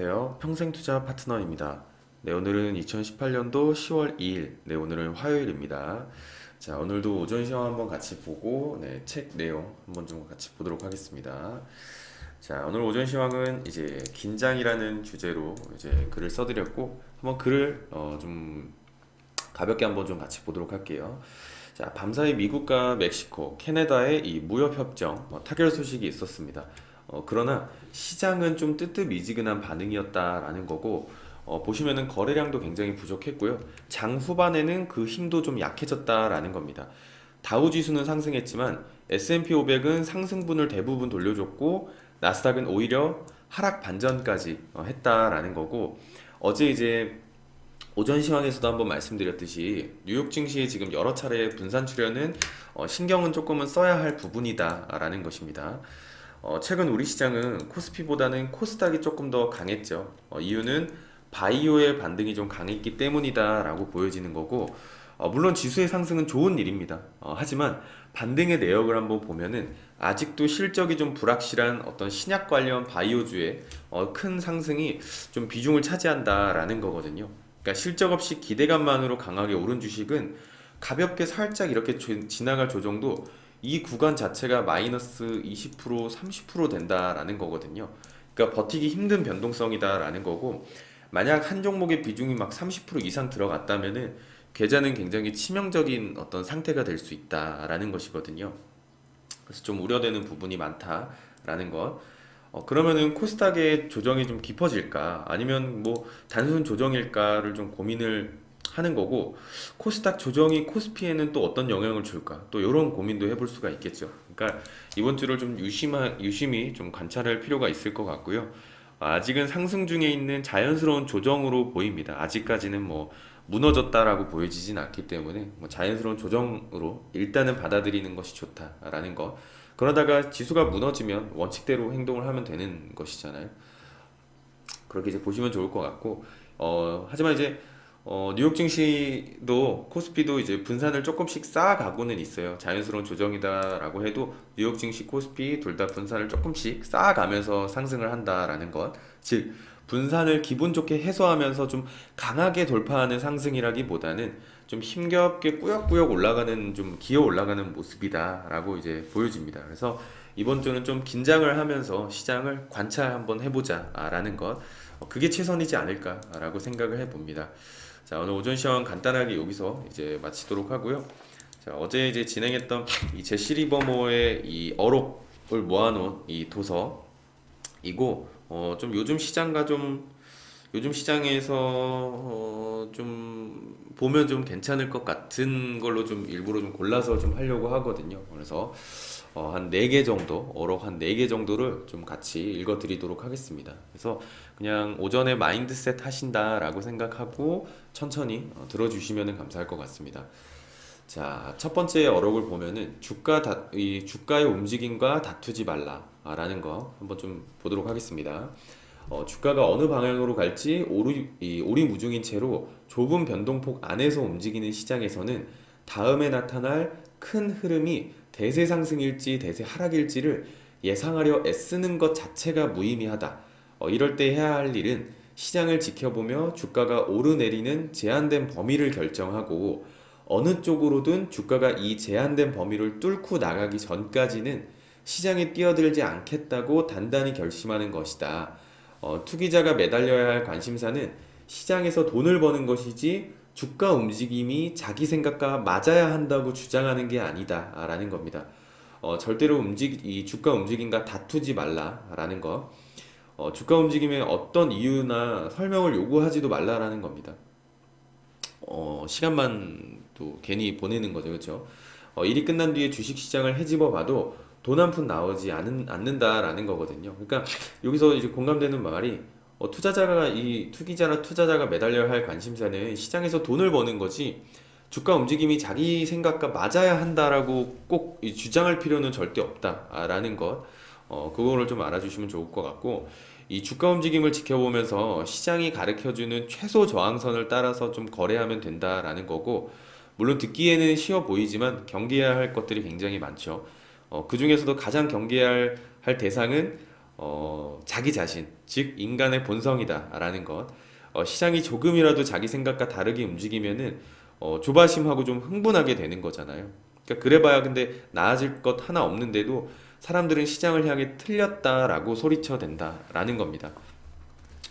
안녕하세요. 평생투자 파트너입니다. 네, 오늘은 2018년도 10월 2일, 네, 오늘은 화요일입니다. 자, 오늘도 오전 시황 한번 같이 보고, 네, 책 내용 한번 좀 같이 보도록 하겠습니다. 자, 오늘 오전 시황은 이제 긴장이라는 주제로 이제 글을 써드렸고, 한번 글을 좀 가볍게 한번 좀 같이 보도록 할게요. 자, 밤사이 미국과 멕시코, 캐나다의 이 무역협정 타결 소식이 있었습니다. 그러나 시장은 좀 뜨뜻미지근한 반응이었다라는 거고, 보시면은 거래량도 굉장히 부족했고요. 장 후반에는 그 힘도 좀 약해졌다라는 겁니다. 다우 지수는 상승했지만 S&P 500은 상승분을 대부분 돌려줬고, 나스닥은 오히려 하락 반전까지 했다라는 거고, 어제 이제 오전 시황에서도 한번 말씀드렸듯이 뉴욕 증시에 지금 여러 차례 분산 출현은 신경은 조금은 써야 할 부분이다라는 것입니다. 최근 우리 시장은 코스피보다는 코스닥이 조금 더 강했죠. 이유는 바이오의 반등이 좀 강했기 때문이다라고 보여지는 거고, 물론 지수의 상승은 좋은 일입니다. 하지만 반등의 내역을 한번 보면은 아직도 실적이 좀 불확실한 어떤 신약 관련 바이오주의 큰 상승이 좀 비중을 차지한다라는 거거든요. 그러니까 실적 없이 기대감만으로 강하게 오른 주식은 가볍게 살짝 이렇게 지나갈 조정도 이 구간 자체가 마이너스 20% 30% 된다라는 거거든요. 그러니까 버티기 힘든 변동성이다라는 거고, 만약 한 종목의 비중이 막 30% 이상 들어갔다면은 계좌는 굉장히 치명적인 어떤 상태가 될 수 있다라는 것이거든요. 그래서 좀 우려되는 부분이 많다라는 것. 그러면은 코스닥의 조정이 좀 깊어질까? 아니면 뭐 단순 조정일까를 좀 고민을 하는 거고, 코스닥 조정이 코스피에는 또 어떤 영향을 줄까? 또 이런 고민도 해볼 수가 있겠죠. 그러니까 이번 주를 좀 유심히 좀 관찰할 필요가 있을 것 같고요. 아직은 상승 중에 있는 자연스러운 조정으로 보입니다. 아직까지는 뭐 무너졌다라고 보여지진 않기 때문에 뭐 자연스러운 조정으로 일단은 받아들이는 것이 좋다라는 거. 그러다가 지수가 무너지면 원칙대로 행동을 하면 되는 것이잖아요. 그렇게 이제 보시면 좋을 것 같고, 하지만 이제 뉴욕 증시도 코스피도 이제 분산을 조금씩 쌓아가고는 있어요. 자연스러운 조정이다라고 해도 뉴욕 증시, 코스피 둘 다 분산을 조금씩 쌓아가면서 상승을 한다라는 것. 즉 분산을 기분 좋게 해소하면서 좀 강하게 돌파하는 상승이라기보다는 좀 힘겹게 꾸역꾸역 올라가는, 좀 기어 올라가는 모습이다라고 이제 보여집니다. 그래서 이번 주는 좀 긴장을 하면서 시장을 관찰 한번 해보자라는 것. 그게 최선이지 않을까라고 생각을 해봅니다. 자, 오늘 오전 시황 간단하게 여기서 이제 마치도록 하고요. 자, 어제 이제 진행했던 이 제시 리버모어의 이 어록을 모아놓은 이 도서이고, 좀 요즘 시장에서 좀 보면 좀 괜찮을 것 같은 걸로 좀 일부러 좀 골라서 좀 하려고 하거든요. 그래서 한 4개 정도, 어록 한 4개 정도를 좀 같이 읽어 드리도록 하겠습니다. 그래서 그냥 오전에 마인드셋 하신다라고 생각하고 천천히 들어주시면 감사할 것 같습니다. 자, 첫 번째 어록을 보면은 이 주가의 움직임과 다투지 말라라는 거 한번 좀 보도록 하겠습니다. 주가가 어느 방향으로 갈지 오리무중인 채로 좁은 변동폭 안에서 움직이는 시장에서는 다음에 나타날 큰 흐름이 대세 상승일지 대세 하락일지를 예상하려 애쓰는 것 자체가 무의미하다. 이럴 때 해야 할 일은 시장을 지켜보며 주가가 오르내리는 제한된 범위를 결정하고, 어느 쪽으로든 주가가 이 제한된 범위를 뚫고 나가기 전까지는 시장에 뛰어들지 않겠다고 단단히 결심하는 것이다. 투기자가 매달려야 할 관심사는 시장에서 돈을 버는 것이지 주가 움직임이 자기 생각과 맞아야 한다고 주장하는 게 아니다 라는 겁니다. 절대로 이 주가 움직임과 다투지 말라라는 거. 주가 움직임에 어떤 이유나 설명을 요구하지도 말라라는 겁니다. 시간만 또 괜히 보내는 거죠, 그렇죠? 일이 끝난 뒤에 주식시장을 헤집어 봐도 돈 한 푼 나오지 않는다라는 거거든요. 그러니까 여기서 이제 공감되는 말이, 투기자나 투자자가 매달려야 할 관심사는 시장에서 돈을 버는 거지 주가 움직임이 자기 생각과 맞아야 한다라고 꼭 주장할 필요는 절대 없다라는 것. 그거를 좀 알아주시면 좋을 것 같고, 이 주가 움직임을 지켜보면서 시장이 가르쳐주는 최소 저항선을 따라서 좀 거래하면 된다라는 거고, 물론 듣기에는 쉬워 보이지만 경계해야 할 것들이 굉장히 많죠. 그 중에서도 가장 경계해야 할 대상은 자기 자신, 즉 인간의 본성이다라는 것. 시장이 조금이라도 자기 생각과 다르게 움직이면은 조바심하고 좀 흥분하게 되는 거잖아요. 그러니까 그래봐야 근데 나아질 것 하나 없는데도 사람들은 시장을 향해 틀렸다라고 소리쳐 댄다라는 겁니다.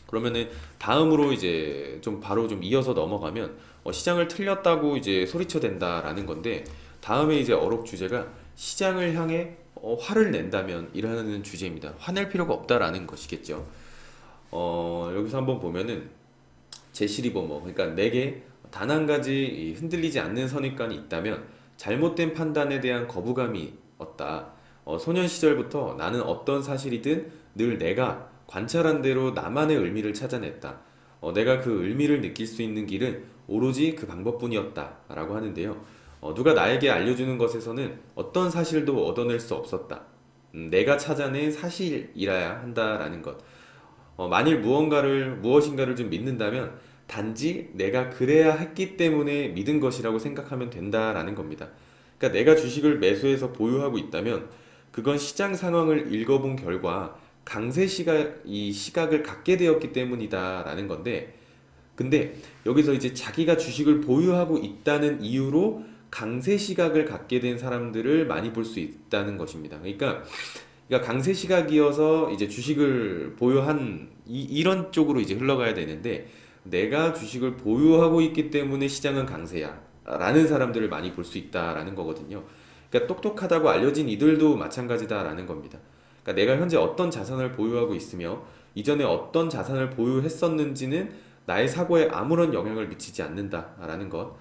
그러면은 다음으로 이제 좀 바로 좀 이어서 넘어가면 시장을 틀렸다고 이제 소리쳐 댄다라는 건데 다음에 이제 어록 주제가 시장을 향해 화를 낸다면 이라는 주제입니다. 화낼 필요가 없다라는 것이겠죠. 여기서 한번 보면은 제시리버머 그러니까 내게 단 한 가지 흔들리지 않는 선입관이 있다면 잘못된 판단에 대한 거부감이 없다. 소년 시절부터 나는 어떤 사실이든 늘 내가 관찰한 대로 나만의 의미를 찾아냈다. 내가 그 의미를 느낄 수 있는 길은 오로지 그 방법뿐이었다. 라고 하는데요. 누가 나에게 알려주는 것에서는 어떤 사실도 얻어낼 수 없었다. 내가 찾아낸 사실이라야 한다라는 것. 만일 무엇인가를 좀 믿는다면 단지 내가 그래야 했기 때문에 믿은 것이라고 생각하면 된다라는 겁니다. 그러니까 내가 주식을 매수해서 보유하고 있다면 그건 시장 상황을 읽어본 결과 이 시각을 갖게 되었기 때문이다라는 건데 근데 여기서 이제 자기가 주식을 보유하고 있다는 이유로 강세 시각을 갖게 된 사람들을 많이 볼 수 있다는 것입니다. 그러니까 강세 시각이어서 이제 주식을 보유한 이런 쪽으로 이제 흘러가야 되는데 내가 주식을 보유하고 있기 때문에 시장은 강세야 라는 사람들을 많이 볼 수 있다라는 거거든요. 그러니까 똑똑하다고 알려진 이들도 마찬가지다라는 겁니다. 그러니까 내가 현재 어떤 자산을 보유하고 있으며 이전에 어떤 자산을 보유했었는지는 나의 사고에 아무런 영향을 미치지 않는다라는 것.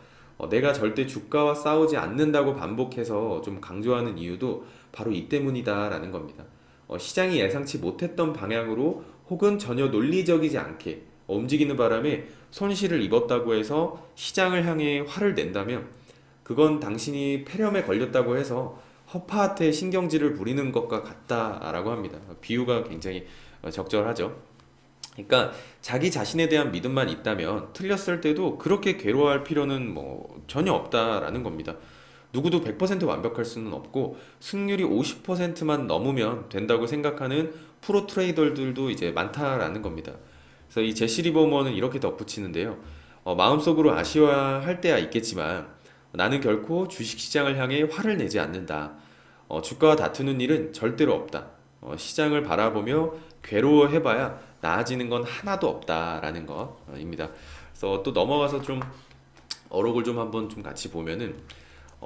내가 절대 주가와 싸우지 않는다고 반복해서 좀 강조하는 이유도 바로 이 때문이다라는 겁니다. 시장이 예상치 못했던 방향으로 혹은 전혀 논리적이지 않게 움직이는 바람에 손실을 입었다고 해서 시장을 향해 화를 낸다면 그건 당신이 폐렴에 걸렸다고 해서 허파한테 신경질을 부리는 것과 같다라고 합니다. 비유가 굉장히 적절하죠. 그러니까 자기 자신에 대한 믿음만 있다면 틀렸을 때도 그렇게 괴로워할 필요는 뭐 전혀 없다라는 겁니다. 누구도 100% 완벽할 수는 없고 승률이 50%만 넘으면 된다고 생각하는 프로 트레이더들도 이제 많다라는 겁니다. 그래서 이 제시 리버머는 이렇게 덧붙이는데요. 마음속으로 아쉬워할 때야 있겠지만 나는 결코 주식시장을 향해 화를 내지 않는다. 주가와 다투는 일은 절대로 없다. 시장을 바라보며 괴로워해봐야 나아지는 건 하나도 없다라는 것입니다. 그래서 또 넘어가서 좀 어록을 좀 한번 좀 같이 보면은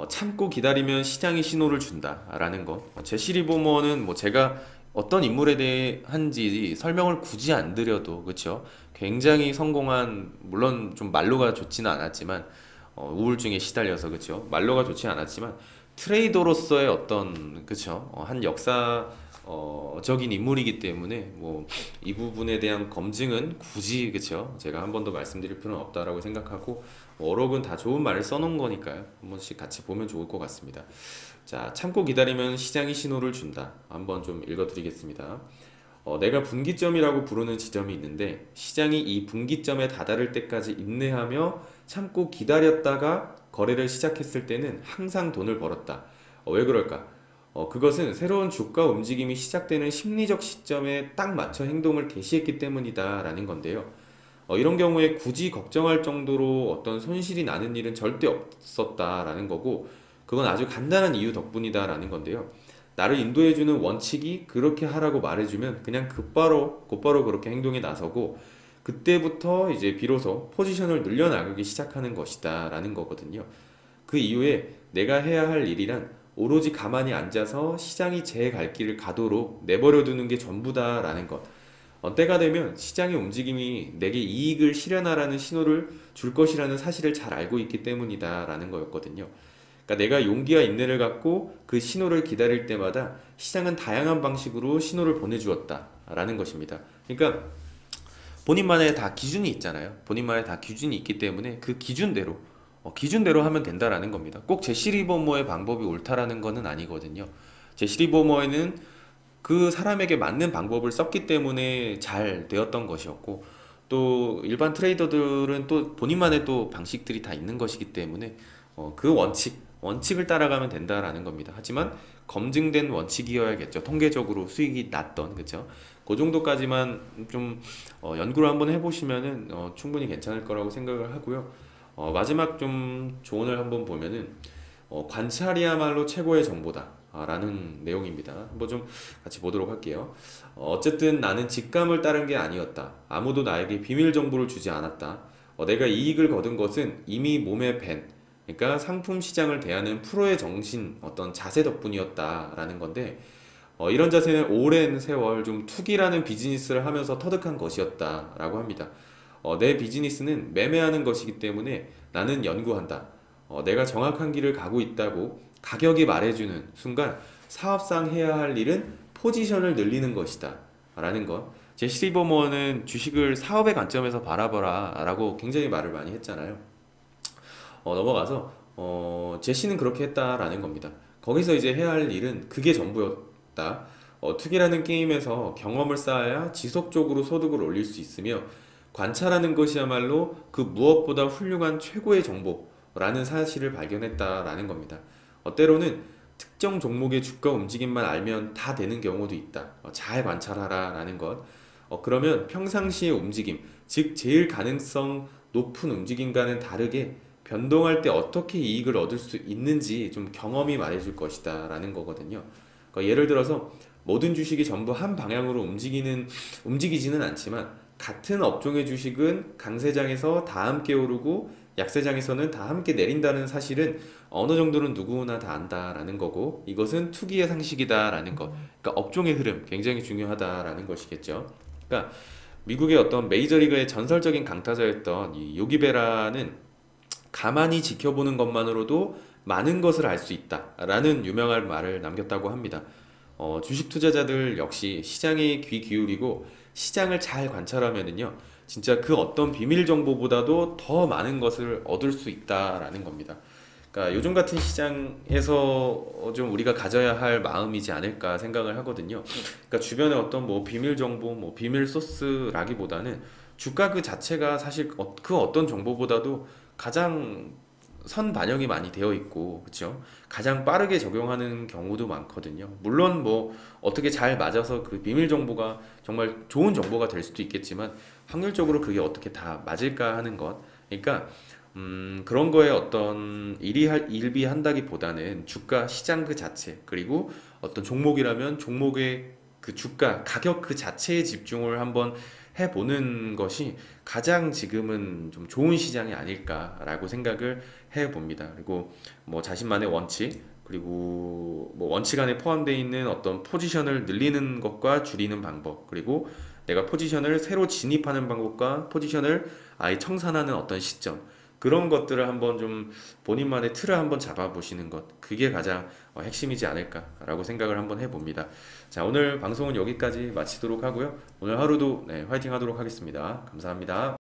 참고 기다리면 시장이 신호를 준다라는 것. 제시 리버머는 뭐 제가 어떤 인물에 대한지 설명을 굳이 안 드려도 그렇죠. 굉장히 성공한 물론 좀 말로가 좋지는 않았지만 우울증에 시달려서 그렇죠. 말로가 좋지 않았지만 트레이더로서의 어떤 그렇죠. 한 역사 적인 인물이기 때문에 뭐 이 부분에 대한 검증은 굳이 그쵸 제가 한 번 더 말씀드릴 필요는 없다라고 생각하고 어록은 다 좋은 말을 써놓은 거니까요 한 번씩 같이 보면 좋을 것 같습니다. 자 참고 기다리면 시장이 신호를 준다. 한번 좀 읽어드리겠습니다. 내가 분기점이라고 부르는 지점이 있는데 시장이 이 분기점에 다다를 때까지 인내하며 참고 기다렸다가 거래를 시작했을 때는 항상 돈을 벌었다. 왜 그럴까? 그것은 새로운 주가 움직임이 시작되는 심리적 시점에 딱 맞춰 행동을 개시했기 때문이다 라는 건데요. 이런 경우에 굳이 걱정할 정도로 어떤 손실이 나는 일은 절대 없었다 라는 거고 그건 아주 간단한 이유 덕분이다 라는 건데요. 나를 인도해주는 원칙이 그렇게 하라고 말해주면 그냥 곧바로 그렇게 행동에 나서고 그때부터 이제 비로소 포지션을 늘려나가기 시작하는 것이다 라는 거거든요. 그 이후에 내가 해야 할 일이란 오로지 가만히 앉아서 시장이 제 갈 길을 가도록 내버려 두는 게 전부다 라는 것. 때가 되면 시장의 움직임이 내게 이익을 실현하라는 신호를 줄 것이라는 사실을 잘 알고 있기 때문이다 라는 거였거든요. 그러니까 내가 용기와 인내를 갖고 그 신호를 기다릴 때마다 시장은 다양한 방식으로 신호를 보내주었다 라는 것입니다. 그러니까 본인만의 다 기준이 있잖아요. 본인만의 다 기준이 있기 때문에 그 기준대로 하면 된다라는 겁니다. 꼭 제시 리버머의 방법이 옳다라는 것은 아니거든요. 제시 리버머에는 그 사람에게 맞는 방법을 썼기 때문에 잘 되었던 것이었고 또 일반 트레이더들은 또 본인만의 또 방식들이 다 있는 것이기 때문에 그 원칙 원칙을 따라가면 된다라는 겁니다. 하지만 검증된 원칙이어야겠죠. 통계적으로 수익이 났던, 그쵸? 그 정도까지만 좀 연구를 한번 해보시면은 충분히 괜찮을 거라고 생각을 하고요. 마지막 좀 조언을 한번 보면은 관찰이야말로 최고의 정보다 라는 내용입니다. 한번 좀 같이 보도록 할게요. 어쨌든 나는 직감을 따른 게 아니었다. 아무도 나에게 비밀 정보를 주지 않았다. 내가 이익을 거둔 것은 이미 몸에 밴, 그러니까 상품 시장을 대하는 프로의 정신, 어떤 자세 덕분이었다라는 건데, 이런 자세는 오랜 세월 좀 투기라는 비즈니스를 하면서 터득한 것이었다라고 합니다. 내 비즈니스는 매매하는 것이기 때문에 나는 연구한다. 내가 정확한 길을 가고 있다고 가격이 말해주는 순간 사업상 해야 할 일은 포지션을 늘리는 것이다 라는 것. 제시 리버머는 주식을 사업의 관점에서 바라봐라 라고 굉장히 말을 많이 했잖아요. 넘어가서 제시는 그렇게 했다라는 겁니다. 거기서 이제 해야 할 일은 그게 전부였다. 투기라는 게임에서 경험을 쌓아야 지속적으로 소득을 올릴 수 있으며 관찰하는 것이야말로 그 무엇보다 훌륭한 최고의 정보라는 사실을 발견했다라는 겁니다. 때로는 특정 종목의 주가 움직임만 알면 다 되는 경우도 있다. 잘 관찰하라 라는 것. 그러면 평상시의 움직임, 즉 제일 가능성 높은 움직임과는 다르게 변동할 때 어떻게 이익을 얻을 수 있는지 좀 경험이 말해줄 것이다 라는 거거든요. 그러니까 예를 들어서 모든 주식이 전부 한 방향으로 움직이지는 않지만 같은 업종의 주식은 강세장에서 다 함께 오르고 약세장에서는 다 함께 내린다는 사실은 어느 정도는 누구나 다 안다라는 거고, 이것은 투기의 상식이다라는 것. 그러니까 업종의 흐름 굉장히 중요하다라는 것이겠죠. 그러니까 미국의 어떤 메이저리그의 전설적인 강타자였던 이 요기베라는 가만히 지켜보는 것만으로도 많은 것을 알 수 있다라는 유명한 말을 남겼다고 합니다. 주식 투자자들 역시 시장에 귀 기울이고 시장을 잘 관찰하면은요, 진짜 그 어떤 비밀 정보보다도 더 많은 것을 얻을 수 있다라는 겁니다. 그러니까 요즘 같은 시장에서 좀 우리가 가져야 할 마음이지 않을까 생각을 하거든요. 그러니까 주변에 어떤 뭐 비밀 정보, 뭐 비밀 소스라기보다는 주가 그 자체가 사실 그 어떤 정보보다도 가장 선 반영이 많이 되어 있고, 그렇죠? 가장 빠르게 적용하는 경우도 많거든요. 물론 뭐 어떻게 잘 맞아서 그 비밀 정보가 정말 좋은 정보가 될 수도 있겠지만 확률적으로 그게 어떻게 다 맞을까 하는 것. 그러니까 그런 거에 어떤 일비한다기보다는 주가 시장 그 자체, 그리고 어떤 종목이라면 종목의 그 주가 가격 그 자체에 집중을 한번 해보는 것이 가장 지금은 좀 좋은 시장이 아닐까라고 생각을 해봅니다. 그리고 뭐 자신만의 원칙, 그리고 뭐 원칙 안에 포함되어 있는 어떤 포지션을 늘리는 것과 줄이는 방법, 그리고 내가 포지션을 새로 진입하는 방법과 포지션을 아예 청산하는 어떤 시점, 그런 것들을 한번 좀 본인만의 틀을 한번 잡아보시는 것, 그게 가장 핵심이지 않을까라고 생각을 한번 해봅니다. 자, 오늘 방송은 여기까지 마치도록 하고요. 오늘 하루도 화이팅 하도록 하겠습니다. 감사합니다.